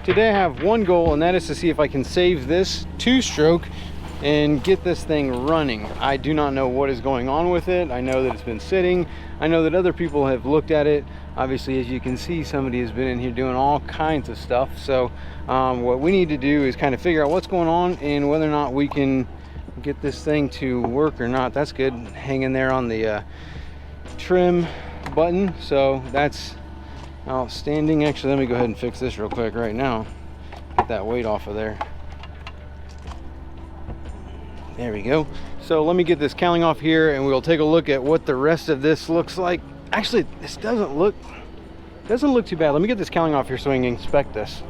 today I have one goal, and that is to see if I can save this 2-stroke and get this thing running. I do not know what is going on with it. I know that it's been sitting. I know that other people have looked at it. Obviously, as you can see, somebody has been in here doing all kinds of stuff. So what we need to do is kind of figure out what's going on and whether or not we can get this thing to work or not. That's good, hanging there on the trim button, so that's outstanding. Actually, let me go ahead and fix this real quick right now. Get that weight off of there. There we go. So let me get this cowling off here and we'll take a look at what the rest of this looks like. Actually, this doesn't look too bad. Let me get this cowling off here so we can inspect this.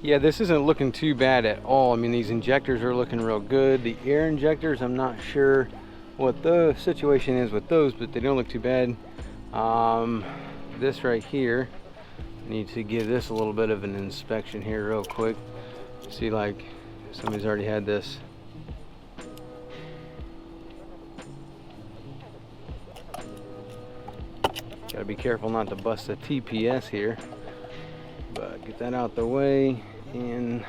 Yeah, this isn't looking too bad at all. I mean, these injectors are looking real good. The air injectors, I'm not sure what the situation is with those, but they don't look too bad. This right here, I need to give this a little bit of an inspection here real quick. See, like somebody's already had this. Gotta be careful not to bust the TPS here, but get that out the way. And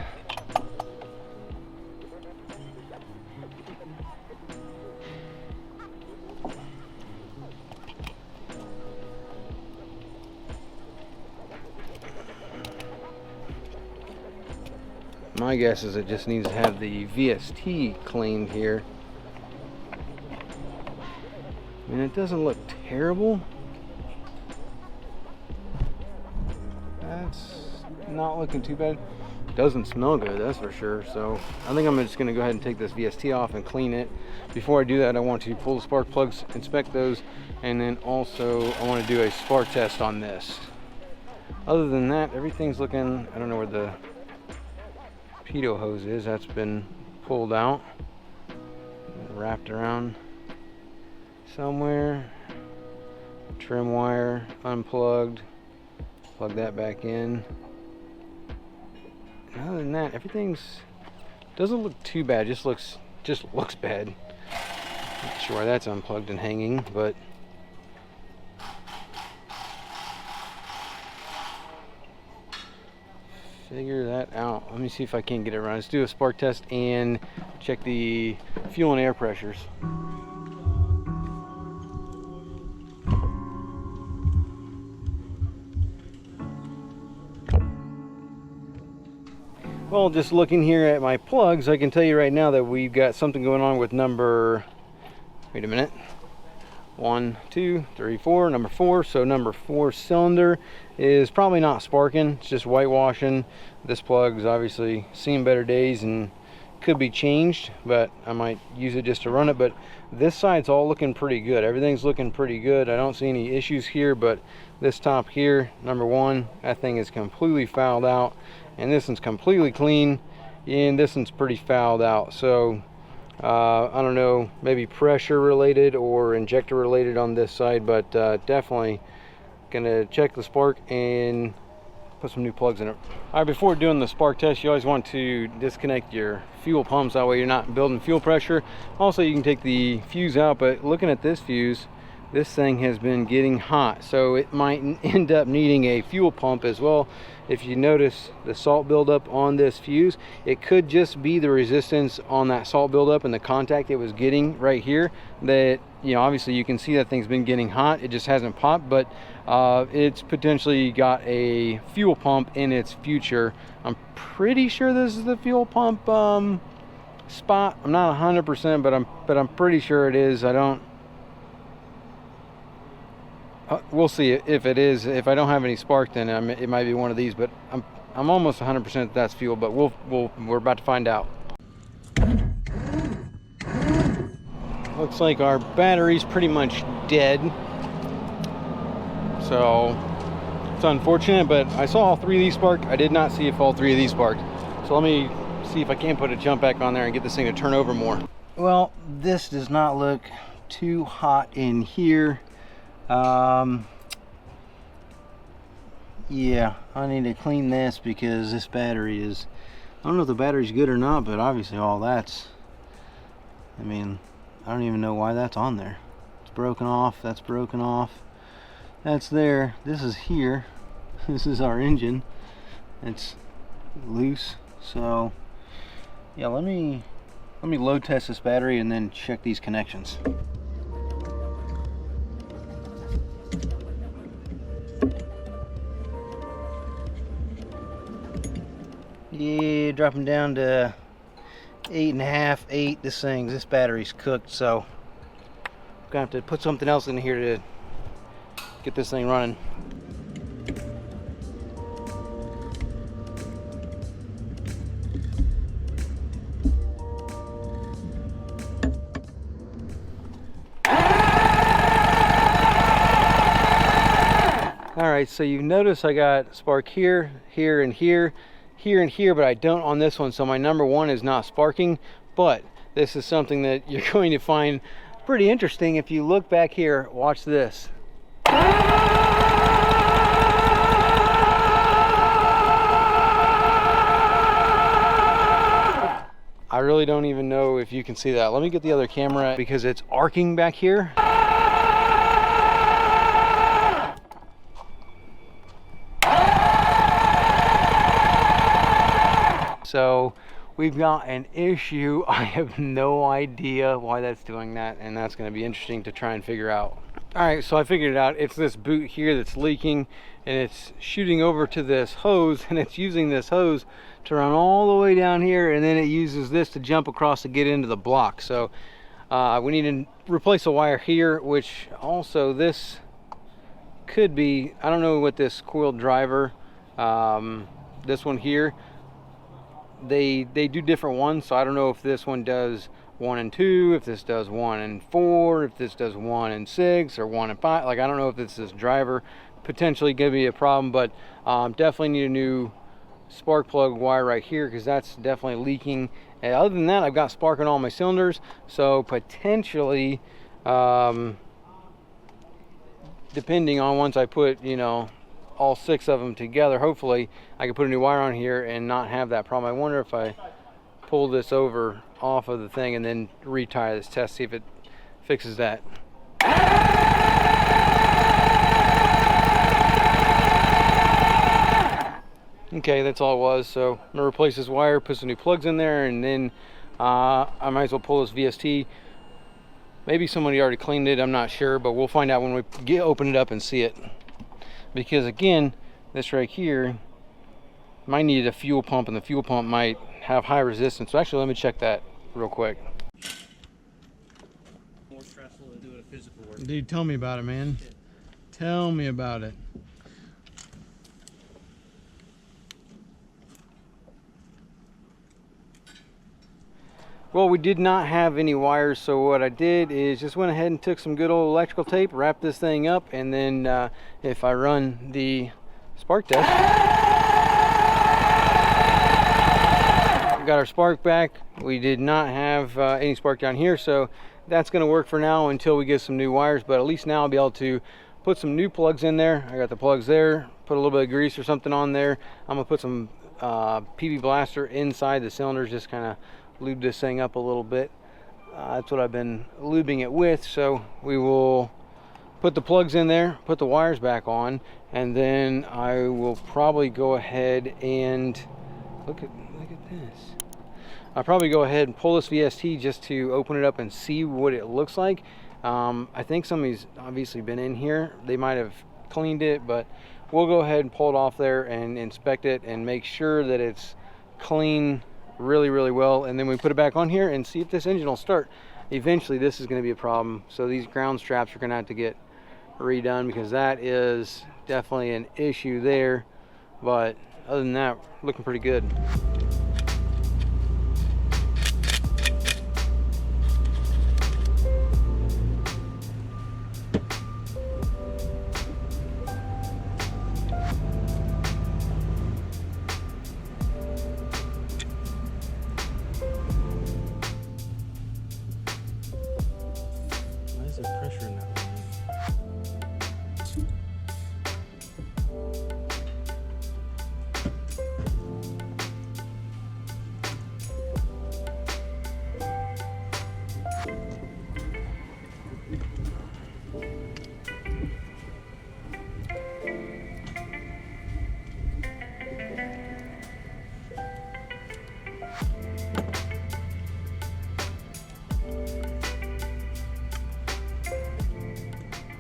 my guess is it just needs to have the VST cleaned here. I mean, it doesn't look terrible. That's not looking too bad. Doesn't smell good, that's for sure. So I think I'm just going to go ahead and take this VST off and clean it. Before I do that, I want to pull the spark plugs, inspect those, and then also I want to do a spark test on this. Other than that, everything's looking, I don't know where the pitot hose is. That's been pulled out, wrapped around somewhere. Trim wire unplugged, plug that back in. Other than that, everything's doesn't look too bad. Just looks bad. Not sure why that's unplugged and hanging, but figure that out. Let me see if I can get it running. Let's do a spark test and check the fuel and air pressures. Well, just looking here at my plugs, I can tell you right now that we've got something going on with number, wait a minute, 1, 2, 3, 4, number 4. So number 4 cylinder is probably not sparking, it's just whitewashing. This plug's obviously seen better days and could be changed, but I might use it just to run it. But this side's all looking pretty good. Everything's looking pretty good. I don't see any issues here, but this top here, number 1, that thing is completely fouled out. And this one's completely clean, and this one's pretty fouled out. So I don't know, maybe pressure related or injector related on this side, but definitely gonna check the spark and put some new plugs in it. All right, before doing the spark test, you always want to disconnect your fuel pumps. That way you're not building fuel pressure. Also, you can take the fuse out, but looking at this fuse, this thing has been getting hot, so it might end up needing a fuel pump as well. If you notice the salt buildup on this fuse, it could just be the resistance on that salt buildup and the contact it was getting right here. That, you know, obviously you can see that thing's been getting hot. It just hasn't popped, but it's potentially got a fuel pump in its future. I'm pretty sure this is the fuel pump spot. I'm not 100%, but I'm pretty sure it is. I don't. We'll see if it is. If I don't have any spark, then it might be one of these, but I'm almost 100% that's fuel, but we're about to find out. Looks like our battery's pretty much dead, so it's unfortunate, but I saw all 3 of these spark. I did not see if all 3 of these sparked. So let me see if I can put a jump back on there and get this thing to turn over more. Well, this does not look too hot in here. Yeah, I need to clean this because this battery is, I don't know if the battery's good or not, but obviously all that's, I mean, I don't even know why that's on there. broken off, that's broken off, that's there, this is here, this is our engine, it's loose. So yeah, let me load test this battery and then check these connections. Yeah, dropping down to 8.5, 8. This battery's cooked, so I'm gonna have to put something else in here to get this thing running. Alright, so you notice I got spark here, here, and here, here, and here, but I don't on this one, so my number 1 is not sparking. But this is something that you're going to find pretty interesting if you look back here. Watch this. I really don't even know if you can see that. Let me get the other camera because it's arcing back here. So we've got an issue. I have no idea why that's doing that, and that's going to be interesting to try and figure out. All right, so I figured it out. It's this boot here that's leaking, and it's shooting over to this hose, and it's using this hose to run all the way down here, and then it uses this to jump across to get into the block. So we need to replace a wire here, which also this could be, I don't know what this coiled driver, this one here, they do different ones, so I don't know if this one does 1 and 2, if this does 1 and 4, if this does 1 and 6 or 1 and 5. Like, I don't know if this driver potentially gonna be a problem, but definitely need a new spark plug wire right here because that's definitely leaking. And other than that, I've got spark on all my cylinders, so potentially depending on once I put, you know, all 6 of them together, hopefully I can put a new wire on here and not have that problem. I wonder if I pull this over off of the thing and then retie this test, see if it fixes that. Okay, that's all it was. So I'm gonna replace this wire, put some new plugs in there, and then I might as well pull this VST. Maybe somebody already cleaned it, I'm not sure, but we'll find out when we open it up and see it. Because again, this right here might need a fuel pump, and the fuel pump might have high resistance. So actually, let me check that real quick. More stressful than doing a physical work. Dude, tell me about it, man. Yeah. Tell me about it. Well, we did not have any wires, so what I did is just went ahead and took some good old electrical tape, wrapped this thing up, and then if I run the spark test, we got our spark back. We did not have any spark down here, so that's going to work for now until we get some new wires. But at least now I'll be able to put some new plugs in there. I got the plugs there, put a little bit of grease or something on there. I'm going to put some PV blaster inside the cylinders, just kind of lube this thing up a little bit. That's what I've been lubing it with. So we will put the plugs in there, put the wires back on, and then I will probably go ahead and look at this. I'll probably go ahead and pull this VST just to open it up and see what it looks like. I think somebody's obviously been in here. They might have cleaned it, but we'll go ahead and pull it off there and inspect it and make sure that it's clean really well, and then we put it back on here and see if this engine will start. Eventually this is going to be a problem, so these ground straps are going to have to get redone because that is definitely an issue there. But other than that, looking pretty good. Pressure in that one.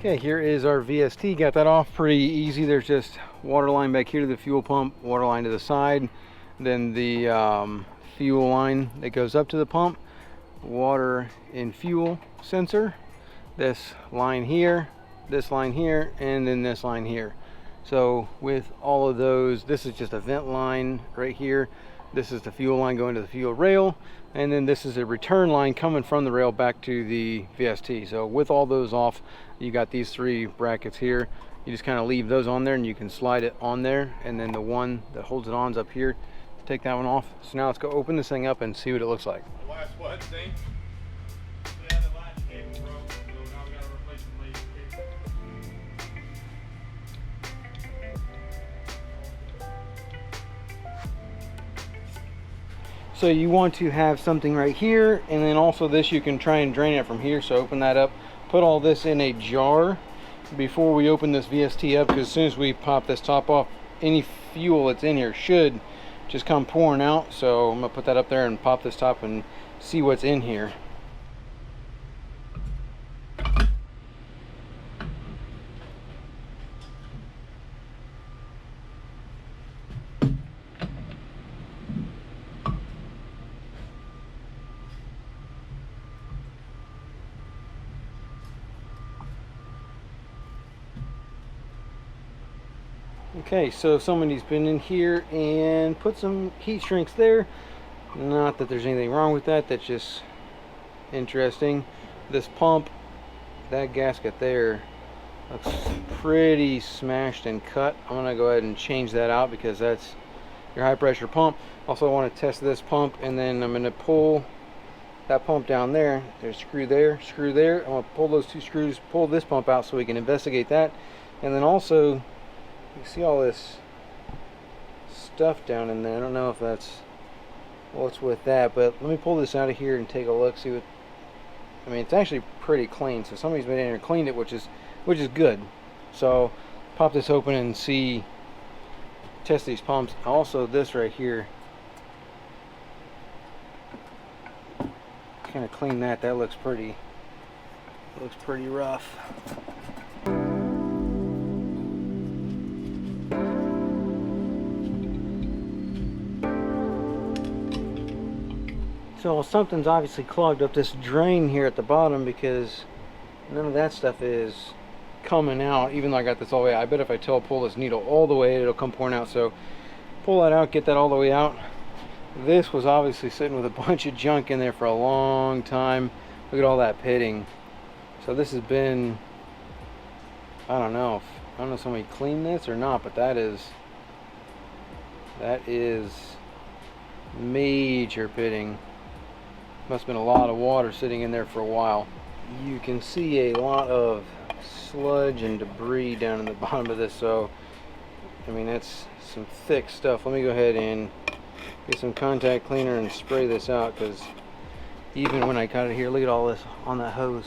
Okay, here is our VST. Got that off pretty easy. There's just water line back here to the fuel pump, water line to the side, then the fuel line that goes up to the pump, water and fuel sensor, this line here, and then this line here. So with all of those, this is just a vent line right here. This is the fuel line going to the fuel rail, and then this is a return line coming from the rail back to the VST. So with all those off, you got these 3 brackets here. You just kind of leave those on there and you can slide it on there, and then the one that holds it on is up here. Take that one off. So now let's go open this thing up and see what it looks like. The last what thing? Yeah, the latch cable broke, so now we gotta replace the latch cable. So you want to have something right here, and then also this, you can try and drain it from here. So open that up, put all this in a jar before we open this VST up, because as soon as we pop this top off, any fuel that's in here should just come pouring out. So I'm gonna put that up there and pop this top and see what's in here. Okay, so somebody's been in here and put some heat shrinks there. Not that there's anything wrong with that, that's just interesting. This pump, that gasket there, looks pretty smashed and cut. I'm gonna go ahead and change that out because that's your high pressure pump. Also, I want to test this pump, and then I'm gonna pull that pump down there. There's a screw there, screw there. I'm gonna pull those 2 screws, pull this pump out so we can investigate that. And then also, you see all this stuff down in there. I don't know if that's what's with that, but let me pull this out of here and take a look, see what, I mean, it's actually pretty clean. So somebody's been in here and cleaned it, which is good. So pop this open and see, test these pumps. Also this right here, kind of clean that. That looks pretty rough. So something's obviously clogged up this drain here at the bottom, because none of that stuff is coming out, even though I got this all the way out. I bet if I pull this needle all the way, it'll come pouring out. So pull that out, get that all the way out. This was obviously sitting with a bunch of junk in there for a long time. Look at all that pitting. So this has been, I don't know if somebody cleaned this or not, but that is major pitting. Must have been a lot of water sitting in there for a while. You can see a lot of sludge and debris down in the bottom of this. So I mean, that's some thick stuff. Let me go ahead and get some contact cleaner and spray this out, because even when I got it here, look at all this on that hose.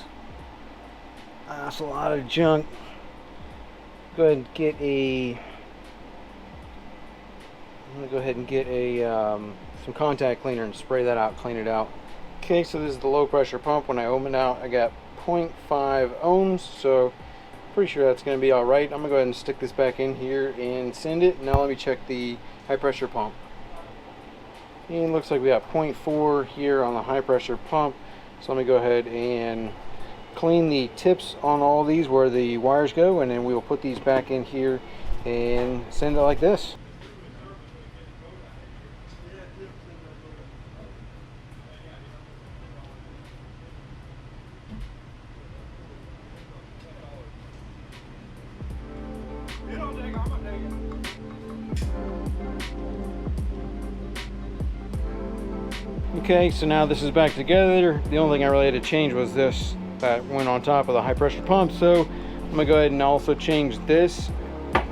That's a lot of junk. Go ahead and get a, I'm gonna go ahead and get a some contact cleaner and spray that out, clean it out. Okay, so this is the low pressure pump. When I open it out, I got 0.5 ohms, so pretty sure that's going to be all right. I'm gonna go ahead and stick this back in here and send it. Now let me check the high pressure pump. And it looks like we got 0.4 here on the high pressure pump. So let me go ahead and clean the tips on all these where the wires go, and then we will put these back in here and send it like this. Okay, so now this is back together. The only thing I really had to change was this that went on top of the high pressure pump. So I'm gonna go ahead and also change this,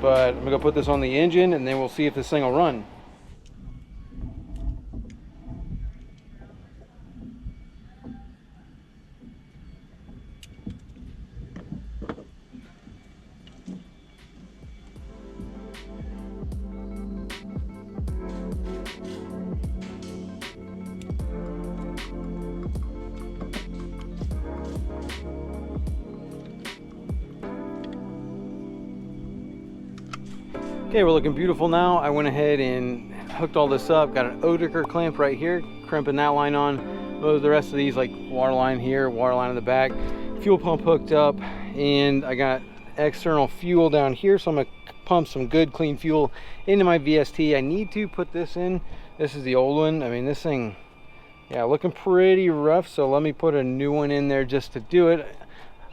but I'm gonna put this on the engine and then we'll see if this thing will run. Okay, we're looking beautiful now. I went ahead and hooked all this up. Got an Oediker clamp right here, crimping that line on. Most of the rest of these, like water line here, water line in the back, fuel pump hooked up, and I got external fuel down here, so I'm gonna pump some good clean fuel into my VST. I need to put this in. This is the old one. I mean, this thing, yeah, looking pretty rough, so let me put a new one in there just to do it.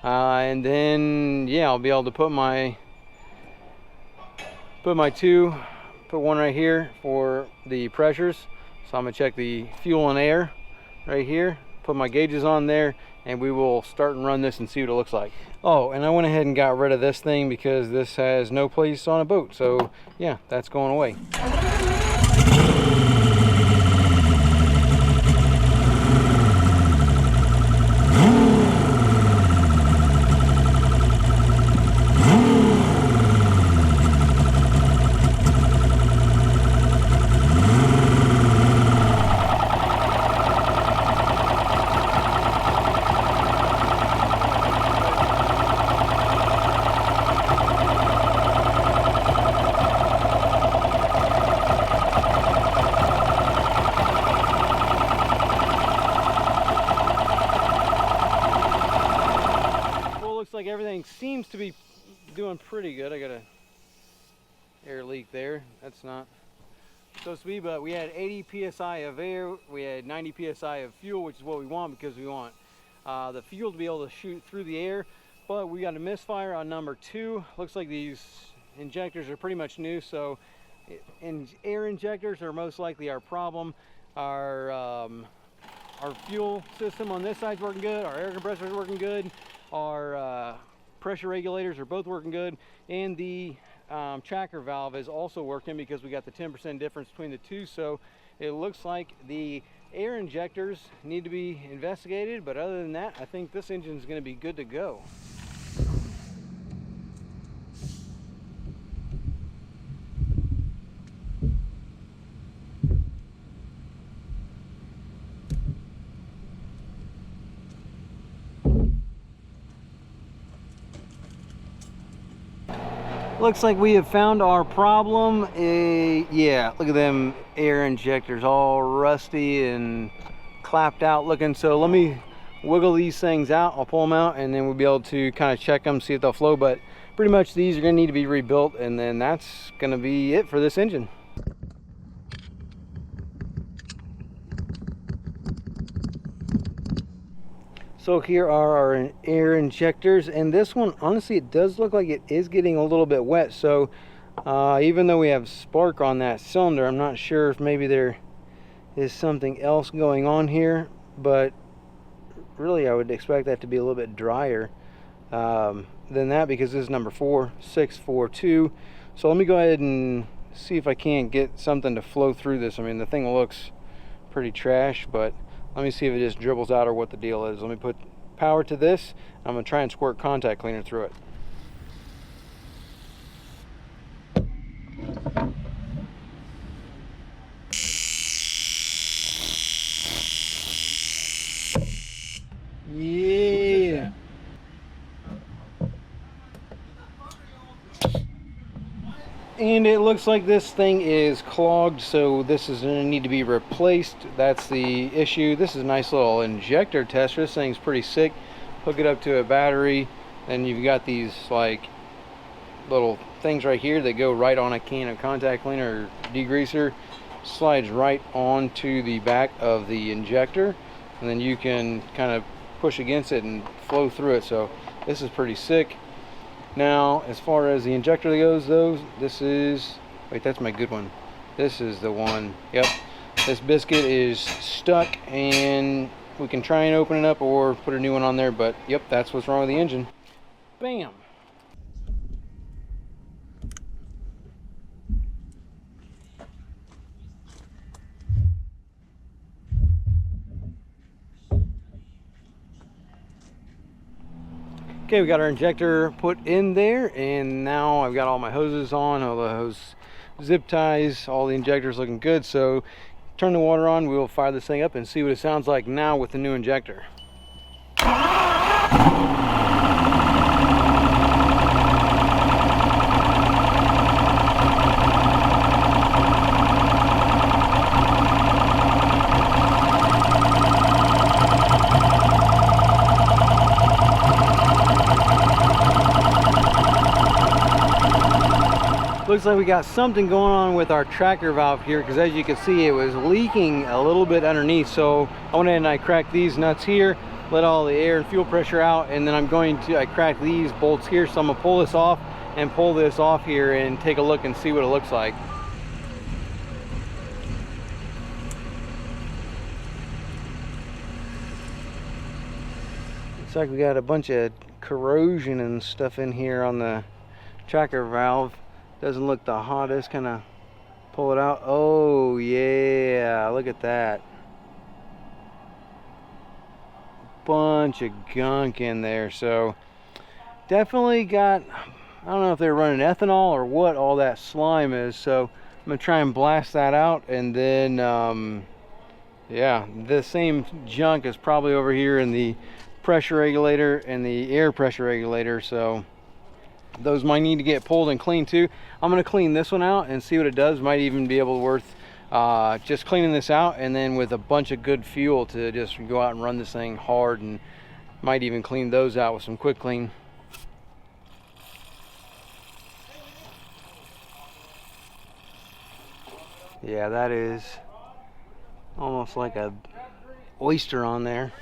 And then, yeah, I'll be able to put my put one right here for the pressures. So I'm gonna check the fuel and air right here, put my gauges on there, and we will start and run this and see what it looks like. Oh, and I went ahead and got rid of this thing because this has no place on a boat. So yeah, that's going away. Like everything seems to be doing pretty good. I got a air leak there. That's not supposed to be, but we had 80 psi of air, we had 90 psi of fuel, which is what we want because we want the fuel to be able to shoot through the air. But we got a misfire on number 2. Looks like these injectors are pretty much new, so air injectors are most likely our problem. Our fuel system on this side's working good, our air compressor is working good, our pressure regulators are both working good, and the tracker valve is also working because we got the 10% difference between the two. So it looks like the air injectors need to be investigated, but other than that, I think this engine is going to be good to go. Looks like we have found our problem. Yeah, look at them air injectors all rusty and clapped out looking. So let me wiggle these things out. I'll pull them out and then we'll be able to kind of check them, see if they'll flow. But pretty much these are going to need to be rebuilt, and then that's going to be it for this engine. So here are our air injectors, and this one, honestly, it does look like it is getting a little bit wet. So even though we have spark on that cylinder, I'm not sure if maybe there is something else going on here, but really I would expect that to be a little bit drier than that, because this is number 4642. So let me go ahead and see if I can't get something to flow through this. I mean, the thing looks pretty trash, but let me see if it just dribbles out or what the deal is. Let me put power to this. I'm going to try and squirt contact cleaner through it. Yeah. And it looks like this thing is clogged, so this is going to need to be replaced. That's the issue. This is a nice little injector tester. This thing's pretty sick. Hook it up to a battery, and you've got these like little things right here that go right on a can of contact cleaner or degreaser. Slides right onto the back of the injector, and then you can kind of push against it and flow through it. So this is pretty sick. Now, as far as the injector goes, this is, wait, that's my good one. This is the one, yep. This biscuit is stuck, and we can try and open it up or put a new one on there, but yep, that's what's wrong with the engine. Bam. Okay, we got our injector put in there, and now I've got all my hoses on, all the hose zip ties, all the injectors looking good. So turn the water on, we'll fire this thing up and see what it sounds like now with the new injector. looks like we got something going on with our tracker valve here, because as you can see, it was leaking a little bit underneath. So I went ahead and I cracked these nuts here, let all the air and fuel pressure out, and then I cracked these bolts here. So I'm gonna pull this off and pull this off here and take a look and see what it looks like. Looks like we got a bunch of corrosion and stuff in here on the tracker valve. Doesn't look the hottest. Kind of pull it out. Oh yeah, look at that. Bunch of gunk in there. So definitely got, I don't know if they're running ethanol or what all that slime is. So I'm gonna try and blast that out, and then yeah, the same junk is probably over here in the pressure regulator and the air pressure regulator. So those might need to get pulled and cleaned too. I'm going to clean this one out and see what it does. Might even be able to worth just cleaning this out, and then with a bunch of good fuel to just go out and run this thing hard, and might even clean those out with some quick clean. Yeah, that is almost like a oyster on there.